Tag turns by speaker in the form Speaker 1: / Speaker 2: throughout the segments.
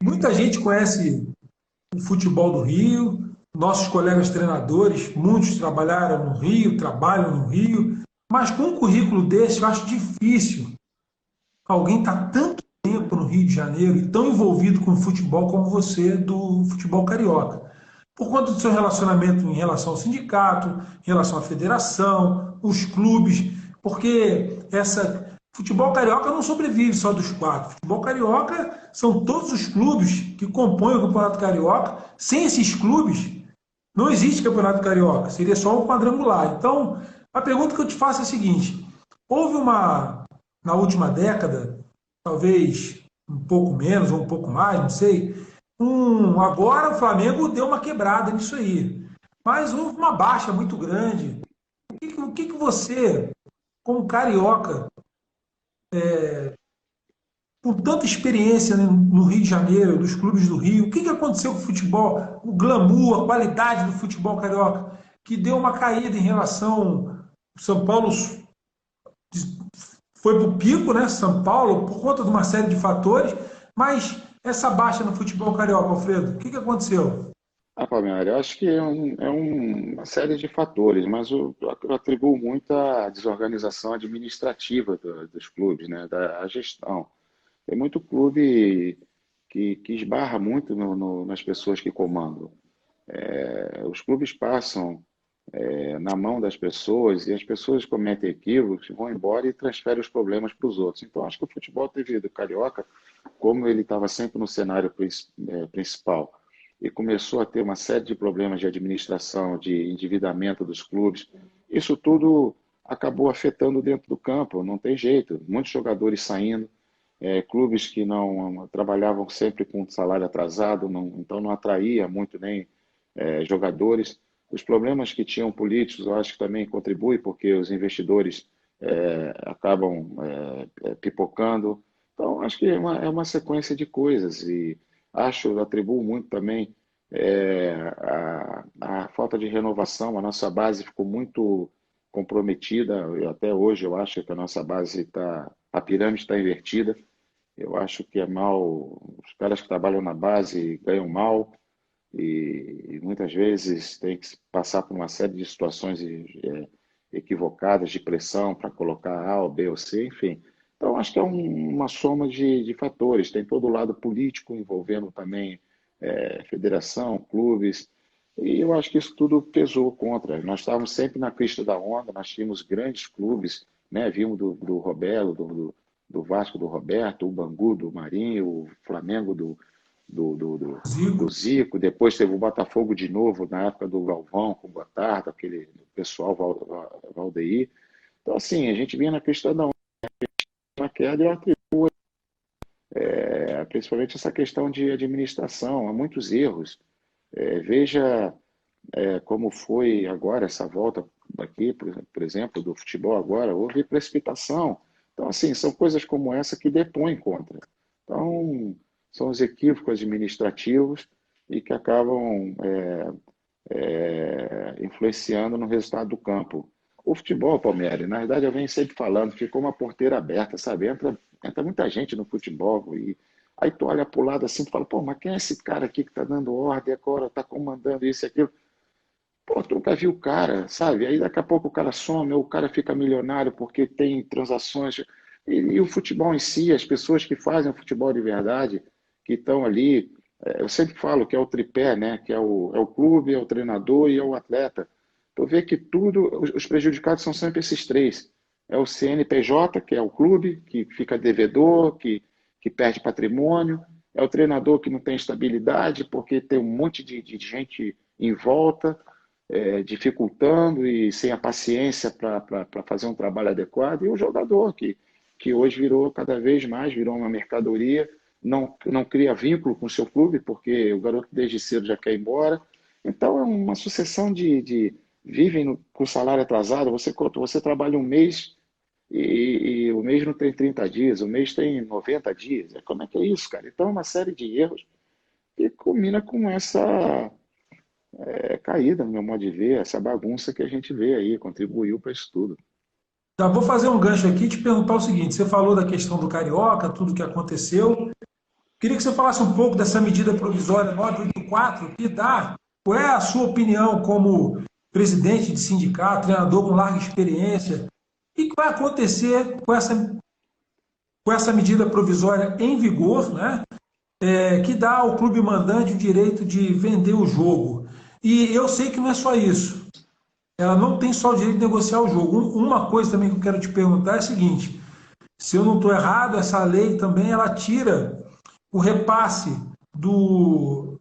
Speaker 1: Muita gente conhece o futebol do Rio, nossos colegas treinadores, muitos trabalharam no Rio, trabalham no Rio, mas com um currículo desse, eu acho difícil alguém estar tanto tempo no Rio de Janeiro e tão envolvido com o futebol como você do futebol carioca. Por conta do seu relacionamento em relação ao sindicato, em relação à federação, os clubes, porque essa futebol carioca não sobrevive só dos quatro. Futebol carioca são todos os clubes que compõem o Campeonato Carioca. Sem esses clubes, não existe Campeonato Carioca, seria só um quadrangular. Então, a pergunta que eu te faço é a seguinte: houve uma, na última década, talvez um pouco menos ou um pouco mais, não sei, agora o Flamengo deu uma quebrada nisso aí, mas houve uma baixa muito grande. O que você, como carioca, com tanta experiência, né, no Rio de Janeiro, dos clubes do Rio, o que aconteceu com o futebol, o glamour, a qualidade do futebol carioca, que deu uma caída em relação. O São Paulo foi para o pico, né? São Paulo, por conta de uma série de fatores, mas essa baixa no futebol carioca, Alfredo, o que aconteceu?
Speaker 2: Palmeiras, eu acho que uma série de fatores, mas eu atribuo muito à desorganização administrativa dos clubes, né, da gestão. Tem muito clube que esbarra muito nas pessoas que comandam. Os clubes passam na mão das pessoas e as pessoas cometem equívocos, vão embora e transferem os problemas para os outros. Então, acho que o futebol teve do Carioca, como ele estava sempre no cenário principal, e começou a ter uma série de problemas de administração, de endividamento dos clubes, isso tudo acabou afetando dentro do campo, não tem jeito. Muitos jogadores saindo, clubes que não trabalhavam sempre com salário atrasado, então não atraía muito nem jogadores. Os problemas que tinham políticos, eu acho que também contribui, porque os investidores acabam pipocando. Então, acho que é uma sequência de coisas e atribuo muito também a falta de renovação. A nossa base ficou muito comprometida, e até hoje eu acho que a nossa base a pirâmide está invertida. Eu acho que é mal, os caras que trabalham na base ganham mal, e muitas vezes tem que passar por uma série de situações equivocadas de pressão para colocar A ou B ou C, enfim. Então, acho que é uma soma de fatores. Tem todo o lado político envolvendo também federação, clubes, e eu acho que isso tudo pesou contra. Nós estávamos sempre na crista da onda, nós tínhamos grandes clubes, né? Vimos do Robelo, do Vasco do Roberto, o Bangu do Marinho, o Flamengo do, do, do,
Speaker 1: Zico.
Speaker 2: do Zico, depois teve o Botafogo de novo, na época do Galvão, com o Botardo, aquele pessoal, Valdeir. Então, assim, a gente vinha na questão da uma queda e eu atribuo principalmente essa questão de administração, há muitos erros. Veja como foi agora essa volta aqui, por exemplo, do futebol agora, houve precipitação. Então, assim, são coisas como essa que depõem contra. Então, são os equívocos administrativos e que acabam influenciando no resultado do campo. O futebol, Palmeiras, na verdade eu venho sempre falando, ficou uma porteira aberta, sabe? Entra muita gente no futebol e aí tu olha para o lado assim e fala, pô, mas quem é esse cara aqui que está dando ordem agora, está comandando isso e aquilo? Pô, tu nunca viu o cara, sabe? Aí daqui a pouco o cara some, ou o cara fica milionário porque tem transações. E o futebol em si, as pessoas que fazem o futebol de verdade, que estão ali, eu sempre falo que é o tripé, né? Que é o clube, é o treinador e é o atleta. Tu vê que tudo, os prejudicados são sempre esses três. É o CNPJ, que é o clube, que fica devedor, que perde patrimônio. É o treinador que não tem estabilidade, porque tem um monte de gente em volta dificultando e sem a paciência para fazer um trabalho adequado, e o jogador, que hoje virou cada vez mais, virou uma mercadoria, não cria vínculo com o seu clube, porque o garoto desde cedo já quer ir embora. Então é uma sucessão vivem com salário atrasado, você trabalha um mês e o mês não tem 30 dias, o mês tem 90 dias. Como é que é isso, cara? Então é uma série de erros que culmina com essa caída, no meu modo de ver, essa bagunça que a gente vê aí, contribuiu para isso tudo.
Speaker 1: Já vou fazer um gancho aqui e te perguntar o seguinte: você falou da questão do Carioca, tudo que aconteceu. Queria que você falasse um pouco dessa medida provisória 984, que dá. Qual é a sua opinião como presidente de sindicato, treinador com larga experiência? O que vai acontecer com essa medida provisória em vigor, né? Que dá ao clube mandante o direito de vender o jogo. E eu sei que não é só isso. Ela não tem só o direito de negociar o jogo. Uma coisa também que eu quero te perguntar é a seguinte: se eu não estou errado, essa lei também ela tira o repasse do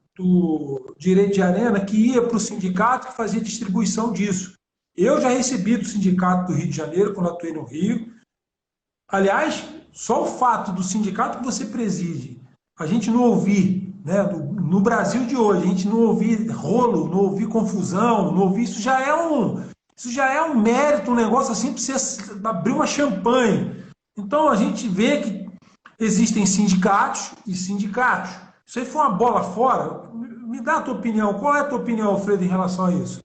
Speaker 1: direito de arena que ia para o sindicato que fazia distribuição disso. Eu já recebi do sindicato do Rio de Janeiro, quando atuei no Rio. Aliás, só o fato do sindicato que você preside, a gente não ouvir, né, no Brasil de hoje, a gente não ouvir rolo, não ouvir confusão, não ouvir, isso já é um mérito, um negócio assim para você abrir uma champanhe. Então a gente vê que existem sindicatos e sindicatos. Isso aí foi uma bola fora. Me dá a tua opinião. Qual é a tua opinião, Alfredo, em relação a isso?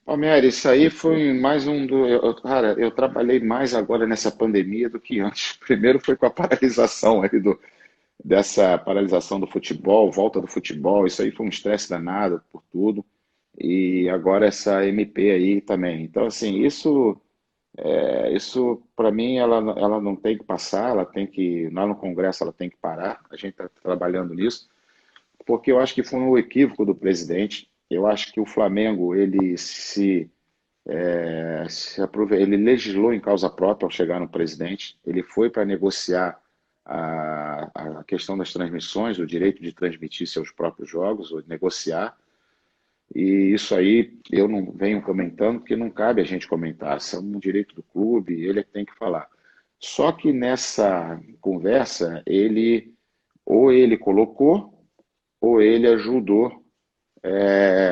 Speaker 2: Palmeiras, isso aí foi mais um do. Cara, eu trabalhei mais agora nessa pandemia do que antes. Primeiro foi com a paralisação aí dessa paralisação do futebol, volta do futebol. Isso aí foi um estresse danado por tudo. E agora essa MP aí também. Então, assim, isso para mim, ela não tem que passar, ela tem que, lá no Congresso, ela tem que parar. A gente está trabalhando nisso, porque eu acho que foi um equívoco do presidente. Eu acho que o Flamengo, ele legislou em causa própria ao chegar no presidente. Ele foi para negociar a questão das transmissões, o direito de transmitir seus próprios jogos, ou negociar. E isso aí eu não venho comentando, porque não cabe a gente comentar. Isso é um direito do clube, ele é que tem que falar. Só que nessa conversa, ele colocou, ou ele ajudou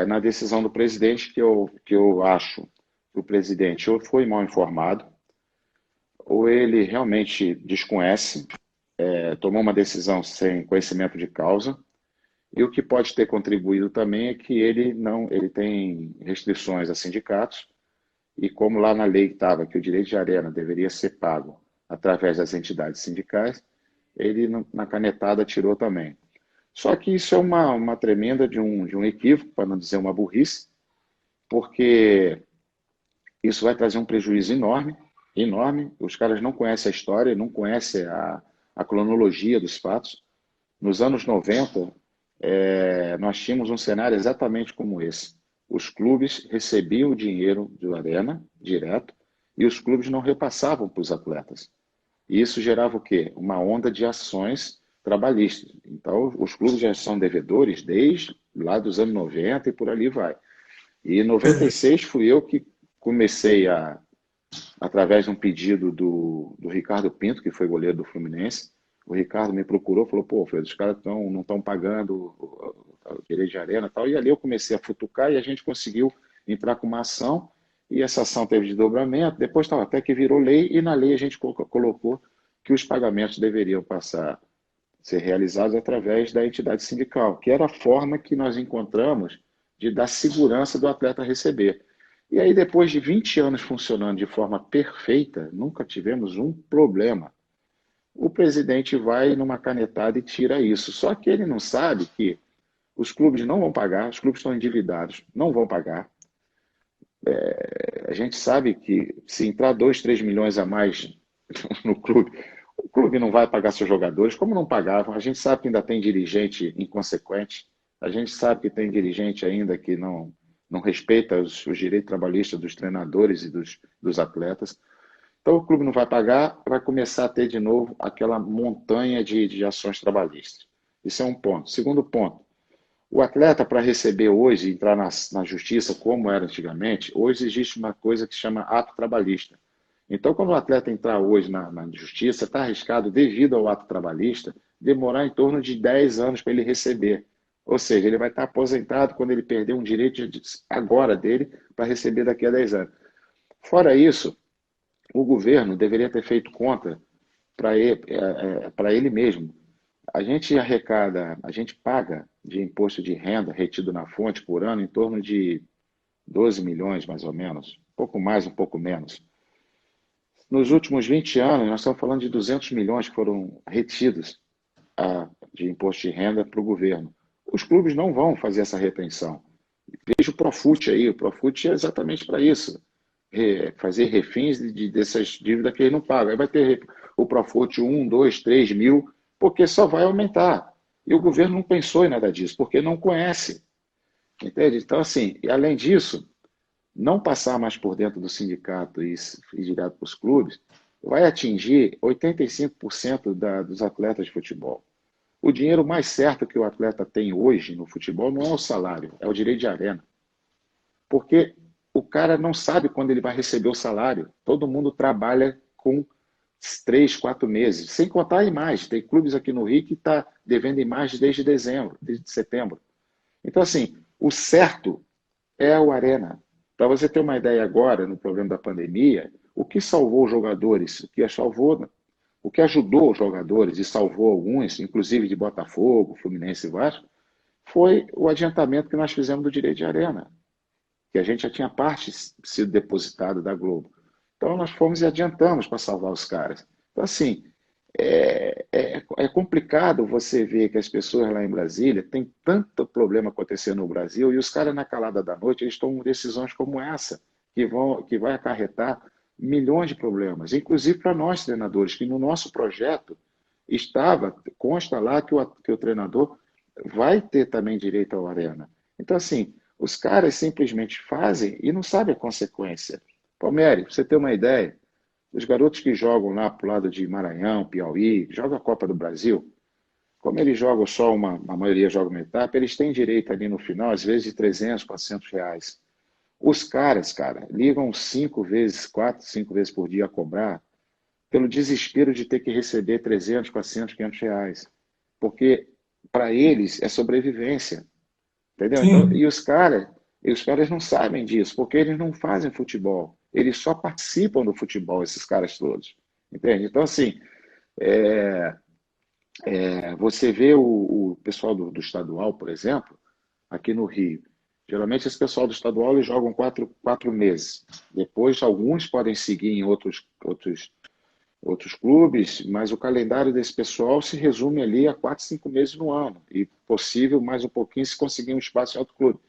Speaker 2: na decisão do presidente, que eu acho que o presidente ou foi mal informado, ou ele realmente desconhece, tomou uma decisão sem conhecimento de causa. E o que pode ter contribuído também é que ele tem restrições a sindicatos, e como lá na lei estava que o direito de arena deveria ser pago através das entidades sindicais, ele na canetada tirou também. Só que isso é uma tremenda de um equívoco, para não dizer uma burrice, porque isso vai trazer um prejuízo enorme, enorme. Os caras não conhecem a história, não conhecem a cronologia dos fatos. Nos anos 90, nós tínhamos um cenário exatamente como esse. Os clubes recebiam o dinheiro do Arena, direto, e os clubes não repassavam para os atletas. E isso gerava o quê? Uma onda de ações trabalhistas. Então, os clubes já são devedores desde lá dos anos 90 e por ali vai. E em 96 fui eu que comecei através de um pedido do Ricardo Pinto, que foi goleiro do Fluminense. O Ricardo me procurou e falou: pô, Fred, os caras não estão pagando o direito de arena e tal. E ali eu comecei a futucar e a gente conseguiu entrar com uma ação. E essa ação teve desdobramento. Depois até que virou lei, e na lei a gente colocou que os pagamentos deveriam ser realizados através da entidade sindical, que era a forma que nós encontramos de dar segurança do atleta receber. E aí, depois de 20 anos funcionando de forma perfeita, nunca tivemos um problema. O presidente vai numa canetada e tira isso. Só que ele não sabe que os clubes não vão pagar, os clubes estão endividados, não vão pagar. A gente sabe que se entrar 2, 3 milhões a mais no clube, o clube não vai pagar seus jogadores, como não pagavam. A gente sabe que ainda tem dirigente inconsequente, a gente sabe que tem dirigente ainda que não respeita os direitos trabalhistas dos treinadores e dos atletas. Então o clube não vai pagar, vai começar a ter de novo aquela montanha de ações trabalhistas. Isso é um ponto. Segundo ponto, o atleta, para receber hoje, entrar na justiça, como era antigamente, hoje existe uma coisa que se chama ato trabalhista. Então, quando o atleta entrar hoje na justiça, está arriscado, devido ao ato trabalhista, demorar em torno de 10 anos para ele receber. Ou seja, ele vai estar aposentado quando ele perder um direito agora dele para receber daqui a 10 anos. Fora isso, o governo deveria ter feito conta para ele mesmo. A gente paga de imposto de renda retido na fonte por ano em torno de 12 milhões, mais ou menos. Um pouco mais, um pouco menos. Nos últimos 20 anos, nós estamos falando de 200 milhões que foram retidos. de imposto de renda para o governo. Os clubes não vão fazer essa retenção. Veja o Profut aí, o Profut é exatamente para isso, fazer refins dessas dívidas que ele não paga. Aí vai ter o Profut 1, 2, 3 mil, porque só vai aumentar. E o governo não pensou em nada disso, porque não conhece. Entende? Então, assim, e além disso, não passar mais por dentro do sindicato e direto para os clubes, vai atingir 85% dos atletas de futebol. O dinheiro mais certo que o atleta tem hoje no futebol não é o salário, é o direito de arena. Porque o cara não sabe quando ele vai receber o salário. Todo mundo trabalha com 3, 4 meses, sem contar a imagem. Tem clubes aqui no Rio que está devendo imagem desde dezembro, desde setembro. Então, assim, o certo é o Arena. Para você ter uma ideia agora, no problema da pandemia, o que salvou os jogadores, o que ajudou os jogadores e salvou alguns, inclusive de Botafogo, Fluminense e Vasco, foi o adiantamento que nós fizemos do direito de arena, que a gente já tinha parte sido depositada da Globo. Então nós fomos e adiantamos para salvar os caras. Então, assim, é complicado você ver que as pessoas lá em Brasília têm tanto problema acontecendo no Brasil e os caras na calada da noite eles tomam decisões como essa, que vai acarretar milhões de problemas, inclusive para nós treinadores, que no nosso projeto consta lá que o treinador vai ter também direito ao arena. Então, assim, os caras simplesmente fazem e não sabem a consequência. Palmeiras, para você ter uma ideia, os garotos que jogam lá pro lado de Maranhão, Piauí, jogam a Copa do Brasil, como eles jogam só a maioria joga uma etapa, eles têm direito ali no final, às vezes, de 300, 400 reais. Os caras, cara, ligam 5 vezes, 4, 5 vezes por dia a cobrar, pelo desespero de ter que receber 300, 400, 500 reais. Porque, para eles, é sobrevivência. Entendeu? Então,
Speaker 1: Sim.
Speaker 2: e os caras não sabem disso, porque eles não fazem futebol. Eles só participam do futebol, esses caras todos. Entende? Então, assim, é, você vê o pessoal do estadual, por exemplo, aqui no Rio. Geralmente, esse pessoal do estadual eles jogam 4 meses. Depois, alguns podem seguir em outros clubes, mas o calendário desse pessoal se resume ali a 4, 5 meses no ano. E possível mais um pouquinho se conseguir um espaço em outro clube.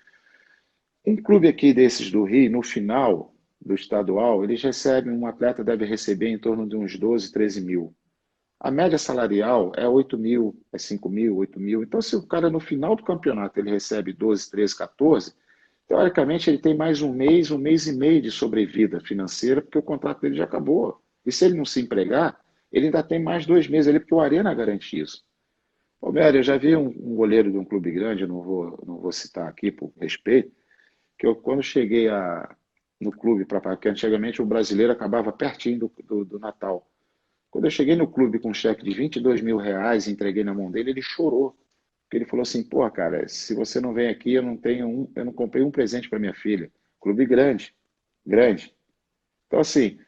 Speaker 2: Um clube aqui desses do Rio, no final do estadual, eles recebem, um atleta deve receber em torno de uns 12, 13 mil. A média salarial é 8 mil, é 5 mil, 8 mil. Então, se o cara no final do campeonato ele recebe 12, 13, 14, teoricamente ele tem mais um mês e meio de sobrevida financeira, porque o contrato dele já acabou. E se ele não se empregar, ele ainda tem mais 2 meses ali, porque o Arena garante isso. Roberto, eu já vi um goleiro de um clube grande, eu não vou citar aqui por respeito, que eu, quando cheguei no clube, porque antigamente o brasileiro acabava pertinho do Natal. Quando eu cheguei no clube com um cheque de 22 mil reais e entreguei na mão dele, ele chorou. Porque ele falou assim, pô, cara, se você não vem aqui, eu não comprei um presente para minha filha. Clube grande, grande. Então, assim,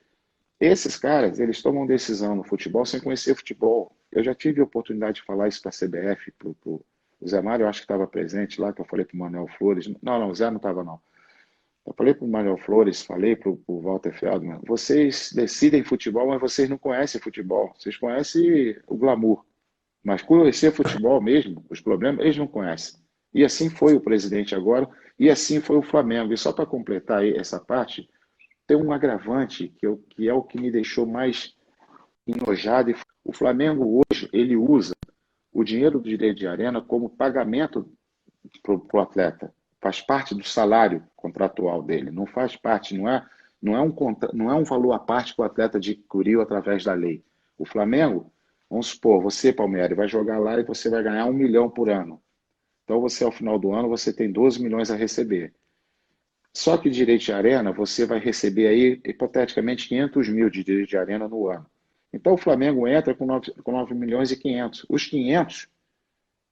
Speaker 2: esses caras, eles tomam decisão no futebol sem conhecer futebol. Eu já tive a oportunidade de falar isso para a CBF, o Zé Mário, eu acho que estava presente lá, que eu falei para o Manuel Flores. Não, o Zé não estava, não. Eu falei para o Manuel Flores, falei para o Walter Feldman, vocês decidem futebol, mas vocês não conhecem futebol. Vocês conhecem o glamour. Mas conhecer futebol mesmo, os problemas, eles não conhecem. E assim foi o presidente agora, e assim foi o Flamengo. E só para completar aí essa parte, tem um agravante que é o que me deixou mais enojado. O Flamengo hoje, ele usa o dinheiro do direito de arena como pagamento para o atleta. Faz parte do salário contratual dele. Não faz parte, não é um valor à parte que o atleta adquiriu através da lei. O Flamengo, vamos supor, você, Palmeiras, vai jogar lá e você vai ganhar 1 milhão por ano. Então, você, ao final do ano, você tem 12 milhões a receber. Só que direito de arena, você vai receber aí, hipoteticamente, 500 mil de direito de arena no ano. Então, o Flamengo entra com 9 milhões e 500. Os 500,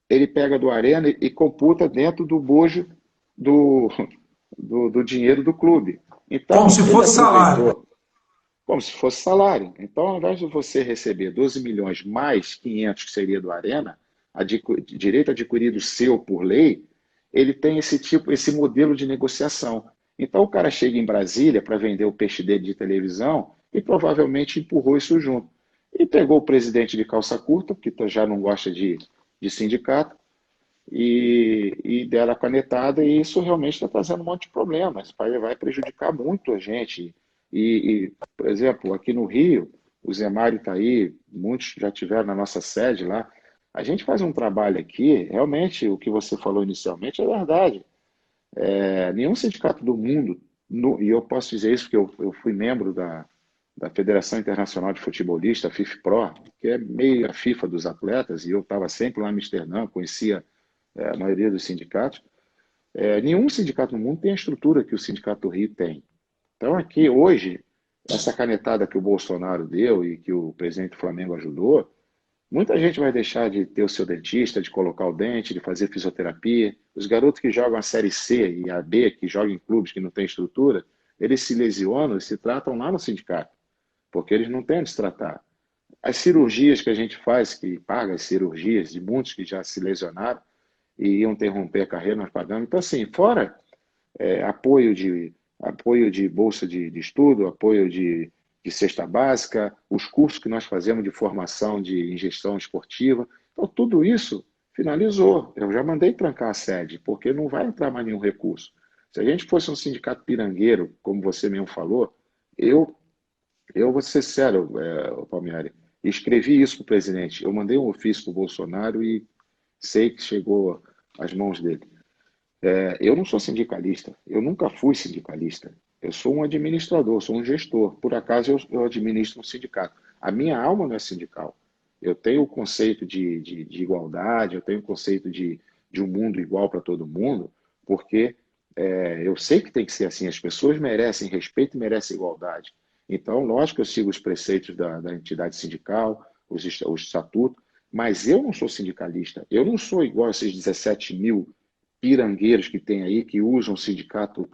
Speaker 2: ele pega do arena e computa dentro do bojo do dinheiro do clube.
Speaker 1: Como
Speaker 2: Então,
Speaker 1: se
Speaker 2: ele
Speaker 1: fosse salário.
Speaker 2: aproveitou como se fosse salário. Então, ao invés de você receber 12 milhões mais 500, que seria do Arena, direito adquirido seu por lei, ele tem esse modelo de negociação. Então, o cara chega em Brasília para vender o peixe dele de televisão e provavelmente empurrou isso junto. e pegou o presidente de calça curta, que já não gosta de sindicato, e deram a canetada, e isso realmente está trazendo um monte de problemas, vai prejudicar muito a gente. Por exemplo, aqui no Rio, o Zé Mário está aí, muitos já tiveram na nossa sede lá. A gente faz um trabalho aqui, realmente, o que você falou inicialmente é verdade. Nenhum sindicato do mundo, e eu posso dizer isso porque eu fui membro da Federação Internacional de Futebolistas, a FIFPRO, que é meio a FIFA dos atletas, e eu estava sempre lá em Amsterdã, conhecia a maioria dos sindicatos. Nenhum sindicato no mundo tem a estrutura que o Sindicato do Rio tem. Então, aqui, hoje, essa canetada que o Bolsonaro deu e que o presidente do Flamengo ajudou, muita gente vai deixar de ter o seu dentista, de colocar o dente, de fazer fisioterapia. Os garotos que jogam a Série C e a B, que jogam em clubes que não têm estrutura, eles se lesionam e se tratam lá no sindicato, porque eles não têm onde se tratar. As cirurgias que a gente faz, que paga as cirurgias de muitos que já se lesionaram e iam interromper a carreira, nós pagamos. Então, assim, fora apoio de bolsa de estudo, apoio de cesta básica, os cursos que nós fazemos de formação de gestão esportiva. Então, tudo isso finalizou. Eu já mandei trancar a sede, porque não vai entrar mais nenhum recurso. Se a gente fosse um sindicato pirangueiro, como você mesmo falou, eu vou ser sério, Palmieri, escrevi isso para o presidente. Eu mandei um ofício para o Bolsonaro e sei que chegou às mãos dele. Eu não sou sindicalista, eu nunca fui sindicalista. Eu sou um administrador, sou um gestor. Por acaso eu administro um sindicato. A minha alma não é sindical. Eu tenho o conceito de igualdade, eu tenho o conceito de um mundo igual para todo mundo, porque eu sei que tem que ser assim. As pessoas merecem respeito e merecem igualdade. Então, lógico que eu sigo os preceitos da entidade sindical, os estatutos, mas eu não sou sindicalista. Eu não sou igual a esses 17 mil pirangueiros que tem aí, que usam o sindicato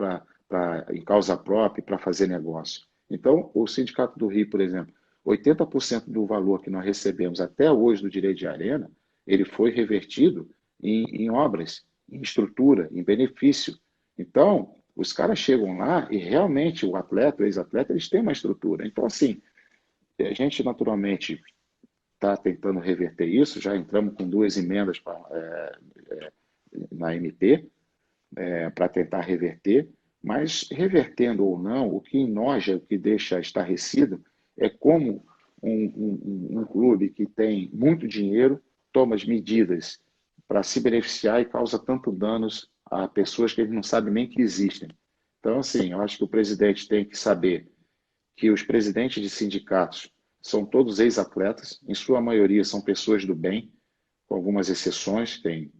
Speaker 2: em causa própria para fazer negócio. Então, o Sindicato do Rio, por exemplo, 80% do valor que nós recebemos até hoje do direito de arena, ele foi revertido em obras, em estrutura, em benefício. Então, os caras chegam lá e realmente o atleta, o ex-atleta, eles têm uma estrutura. Então, assim, a gente naturalmente está tentando reverter isso, já entramos com 2 emendas na MP, para tentar reverter, mas revertendo ou não, o que enoja, o que deixa estarrecido, é como um clube que tem muito dinheiro toma as medidas para se beneficiar e causa tanto danos a pessoas que ele não sabe nem que existem. Então, assim, eu acho que o presidente tem que saber que os presidentes de sindicatos são todos ex-atletas, em sua maioria são pessoas do bem, com algumas exceções, tem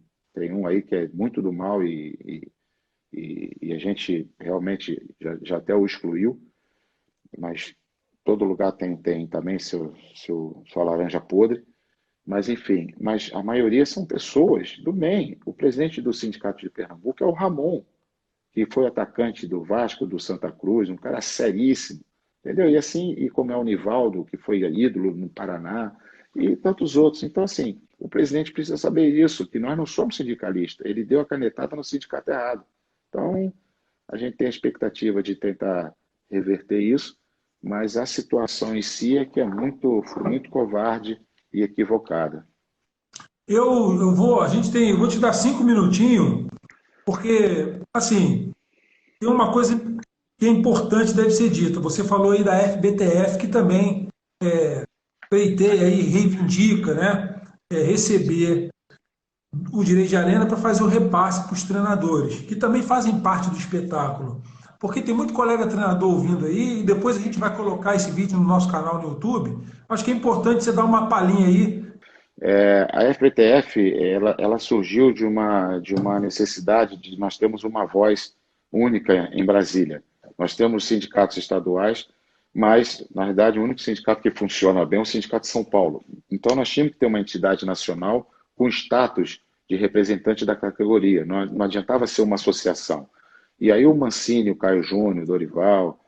Speaker 2: um aí que é muito do mal e a gente realmente já até o excluiu, mas todo lugar tem também sua laranja podre. Mas, enfim, mas a maioria são pessoas do bem. O presidente do Sindicato de Pernambuco é o Ramon, que foi atacante do Vasco, do Santa Cruz, um cara seríssimo, entendeu? E assim, e como é o Nivaldo, que foi ídolo no Paraná, e tantos outros. Então, assim, o presidente precisa saber isso, que nós não somos sindicalistas. Ele deu a canetada no sindicato errado. Então, a gente tem a expectativa de tentar reverter isso, mas a situação em si é que é muito covarde e equivocada.
Speaker 1: Eu vou te dar 5 minutinhos, porque, assim, tem uma coisa que é importante, deve ser dita. Você falou aí da FBTF, que também pleiteia e reivindica, né, receber o direito de arena para fazer o repasse para os treinadores, que também fazem parte do espetáculo. Porque tem muito colega treinador ouvindo aí, e depois a gente vai colocar esse vídeo no nosso canal no YouTube. Acho que é importante você dar uma palhinha aí.
Speaker 2: A FBTF, ela surgiu de uma necessidade de nós termos uma voz única em Brasília. Nós temos sindicatos estaduais, mas, na verdade, o único sindicato que funciona bem é o Sindicato de São Paulo. Então, nós tínhamos que ter uma entidade nacional com status de representante da categoria. Não adiantava ser uma associação. E aí o Mancini, o Caio Júnior, o Dorival,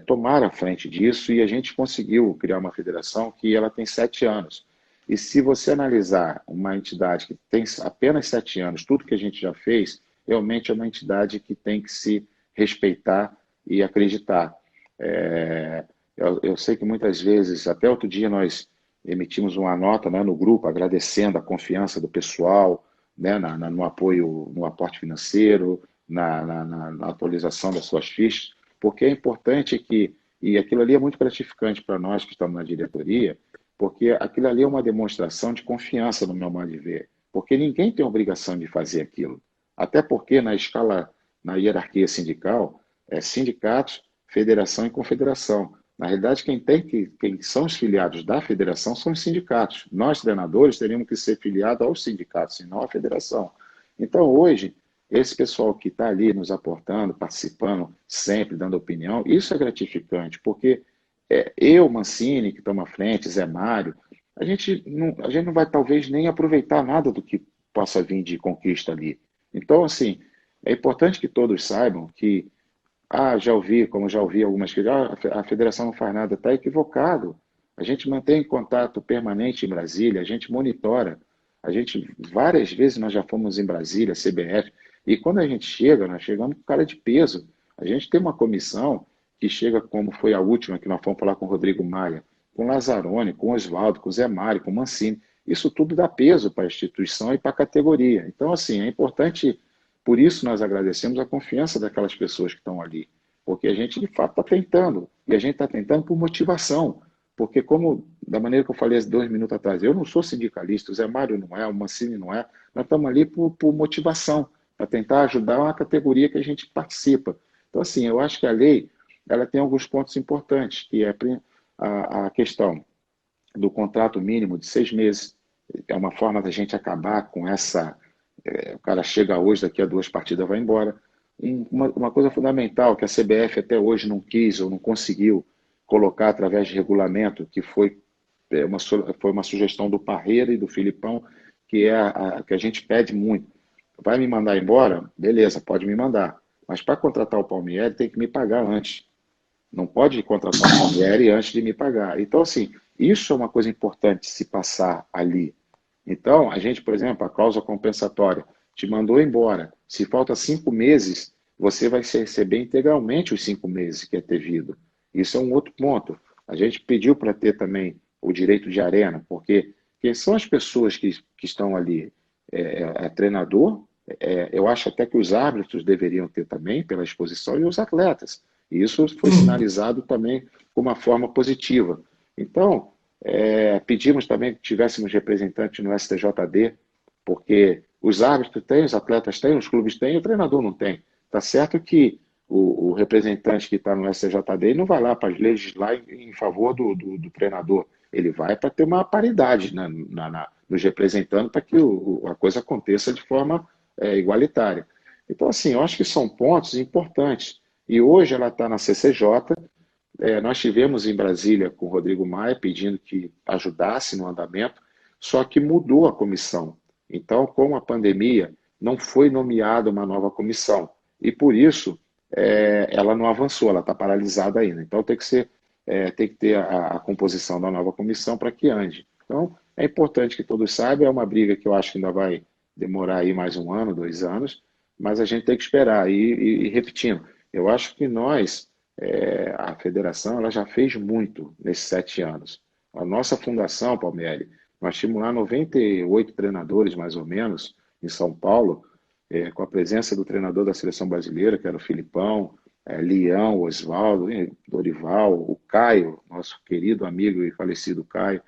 Speaker 2: tomaram a frente disso e a gente conseguiu criar uma federação que ela tem 7 anos. E se você analisar uma entidade que tem apenas 7 anos, tudo que a gente já fez, realmente é uma entidade que tem que se respeitar e acreditar. Eu sei que muitas vezes, até outro dia nós emitimos uma nota, né, no grupo agradecendo a confiança do pessoal, né, no apoio, no aporte financeiro, na atualização das suas fichas, porque é importante que, e aquilo ali é muito gratificante para nós que estamos na diretoria, porque aquilo ali é uma demonstração de confiança no meu modo de ver, porque ninguém tem obrigação de fazer aquilo, até porque na escala, na hierarquia sindical, é sindicatos, federação e confederação. Na realidade, quem são os filiados da federação são os sindicatos. Nós, treinadores, teríamos que ser filiados aos sindicatos, e não à federação. Então, hoje, esse pessoal que está ali nos aportando, participando, sempre dando opinião, isso é gratificante, porque eu, Mancini, que toma frente, Zé Mário, a gente não vai talvez nem aproveitar nada do que possa vir de conquista ali. Então, assim, é importante que todos saibam que já ouvi, como já ouvi algumas críticas, a federação não faz nada, está equivocado. A gente mantém contato permanente em Brasília, a gente monitora, várias vezes nós já fomos em Brasília, CBF, e quando a gente chega, nós chegamos com cara de peso. A gente tem uma comissão que chega, como foi a última, que nós fomos falar com o Rodrigo Maia, com o Lazzaroni, com o Oswaldo, com o Zé Mário, com o Mancini. Isso tudo dá peso para a instituição e para a categoria. Então, assim, é importante, por isso nós agradecemos a confiança daquelas pessoas que estão ali, porque a gente, de fato, está tentando, e a gente está tentando por motivação, porque como, da maneira que eu falei 2 minutos atrás, eu não sou sindicalista, o Zé Mário não é, o Mancini não é, nós estamos ali por motivação, para tentar ajudar uma categoria que a gente participa. Então, assim, eu acho que a lei ela tem alguns pontos importantes, que é a questão do contrato mínimo de 6 meses, é uma forma da gente acabar com essa... o cara chega hoje, daqui a 2 partidas vai embora. Uma coisa fundamental que a CBF até hoje não quis ou não conseguiu colocar através de regulamento, que foi uma sugestão do Parreira e do Filipão, que é que a gente pede muito. Vai me mandar embora? Beleza, pode me mandar. Mas para contratar o Palmieri tem que me pagar antes. Não pode contratar o Palmieri antes de me pagar. Então, assim, isso é uma coisa importante se passar ali. Então, a gente, por exemplo, a cláusula compensatória, te mandou embora. Se falta 5 meses, você vai receber integralmente os 5 meses que é devido. Isso é um outro ponto. A gente pediu para ter também o direito de arena, porque quem são as pessoas que estão ali? Treinador, eu acho até que os árbitros deveriam ter também, pela exposição, e os atletas. E isso foi sinalizado também de uma forma positiva. Então, pedimos também que tivéssemos representantes no STJD, porque os árbitros têm, os atletas têm, os clubes têm, o treinador não tem. Está certo que o representante que está no STJD não vai lá para legislar em favor do treinador. Ele vai para ter uma paridade nos representando para que a coisa aconteça de forma igualitária. Então, assim, eu acho que são pontos importantes. E hoje ela está na CCJ. Nós tivemos em Brasília com o Rodrigo Maia pedindo que ajudasse no andamento, só que mudou a comissão. Então, com a pandemia, não foi nomeada uma nova comissão. E por isso, ela não avançou, ela está paralisada ainda. Então, tem que ter a composição da nova comissão para que ande. Então, é importante que todos saibam, é uma briga que eu acho que ainda vai demorar aí mais 1 ano, 2 anos, mas a gente tem que esperar. E repetindo, eu acho que nós, a federação, ela já fez muito nesses 7 anos. A nossa fundação, Palmieri, nós tínhamos lá 98 treinadores, mais ou menos, em São Paulo, com a presença do treinador da seleção brasileira, que era o Filipão, Leão, Oswaldo, Dorival, o Caio, nosso querido amigo e falecido Caio.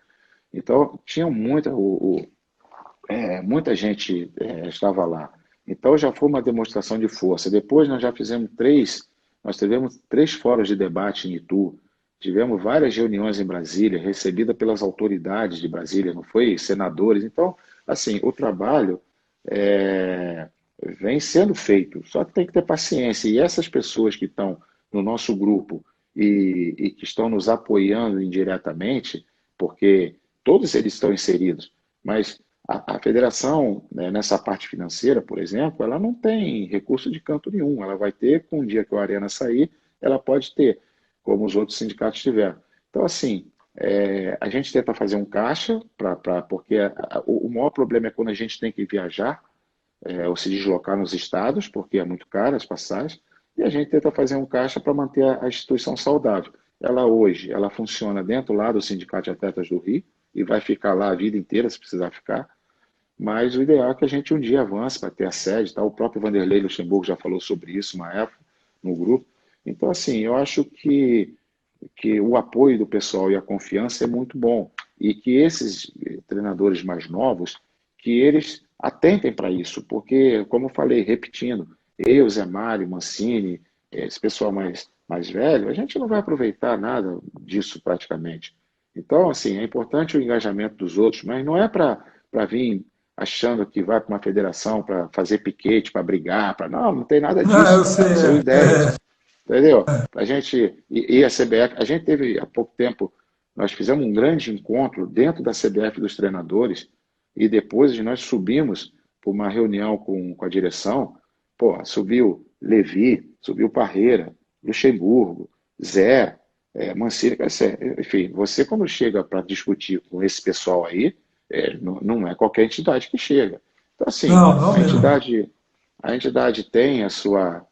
Speaker 2: Então, tinha muita gente estava lá. Então, já foi uma demonstração de força. Depois, nós tivemos 3 fóruns de debate em Itu, tivemos várias reuniões em Brasília, recebida pelas autoridades de Brasília, não foi senadores. Então, assim, o trabalho vem sendo feito, só que tem que ter paciência. E essas pessoas que estão no nosso grupo e que estão nos apoiando indiretamente, porque todos eles estão inseridos, mas a federação, né, nessa parte financeira, por exemplo, ela não tem recurso de canto nenhum. Ela vai ter, com o dia que o Arena sair, ela pode ter, como os outros sindicatos tiveram. Então, assim, a gente tenta fazer um caixa, porque o maior problema é quando a gente tem que viajar, ou se deslocar nos estados, porque é muito caro as passagens, e a gente tenta fazer um caixa para manter a instituição saudável. Ela hoje, ela funciona dentro lá do Sindicato de Atletas do Rio, e vai ficar lá a vida inteira se precisar ficar. Mas o ideal é que a gente um dia avance para ter a sede, tá? O próprio Vanderlei Luxemburgo já falou sobre isso uma época no grupo. Então, assim, eu acho que o apoio do pessoal e a confiança é muito bom. E que esses treinadores mais novos, que eles atentem para isso, porque, como eu falei, repetindo, eu, Zé Mário, Mancini, esse pessoal mais velho, a gente não vai aproveitar nada disso praticamente. Então, assim, é importante o engajamento dos outros, mas não é para vir achando que vai para uma federação para fazer piquete, para brigar, para não tem nada
Speaker 1: Ah, eu
Speaker 2: disso.
Speaker 1: sei.
Speaker 2: São ideias, entendeu? A gente e a CBF, a gente teve há pouco tempo, nós fizemos um grande encontro dentro da CBF dos treinadores e depois nós subimos para uma reunião com a direção. Pô, subiu Levi, subiu Parreira, Luxemburgo, Zé, Mancini, enfim, você quando chega para discutir com esse pessoal aí, não é qualquer entidade que chega. Então, assim,
Speaker 1: Não, não mesmo.
Speaker 2: a entidade tem a sua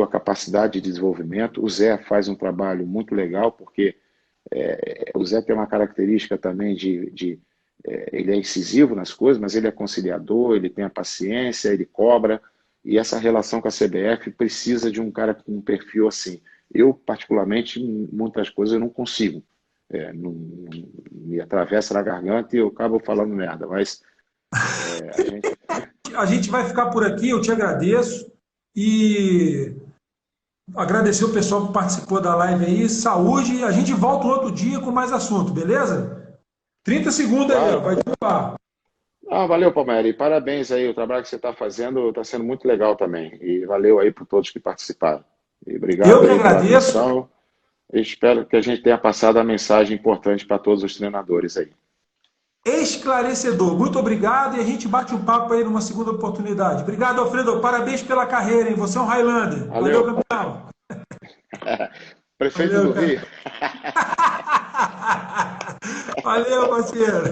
Speaker 2: capacidade de desenvolvimento. O Zé faz um trabalho muito legal, porque o Zé tem uma característica também ele é incisivo nas coisas, mas ele é conciliador, ele tem a paciência, ele cobra, e essa relação com a CBF precisa de um cara com um perfil assim. Eu, particularmente, em muitas coisas eu não consigo. Me atravessa na garganta e eu acabo falando merda, mas a gente...
Speaker 1: A gente vai ficar por aqui, eu te agradeço e agradecer o pessoal que participou da live aí. Saúde, e a gente volta um outro dia com mais assunto, beleza? 30 segundos aí, ó,
Speaker 2: Claro.
Speaker 1: vai derrubar.
Speaker 2: Valeu, Palmeiras, e parabéns aí, o trabalho que você está fazendo está sendo muito legal também, e valeu aí por todos que participaram. E
Speaker 1: Eu
Speaker 2: obrigado
Speaker 1: que
Speaker 2: aí pela
Speaker 1: agradeço.
Speaker 2: atenção. Eu espero que a gente tenha passado a mensagem importante para todos os treinadores aí.
Speaker 1: Esclarecedor. Muito obrigado e a gente bate um papo aí numa segunda oportunidade. Obrigado, Alfredo. Parabéns pela carreira, hein? Você é um Highlander. Valeu,
Speaker 2: Valeu.
Speaker 1: campeão.
Speaker 2: Prefeito
Speaker 1: Valeu,
Speaker 2: do
Speaker 1: cara.
Speaker 2: Rio.
Speaker 1: Valeu, parceiro.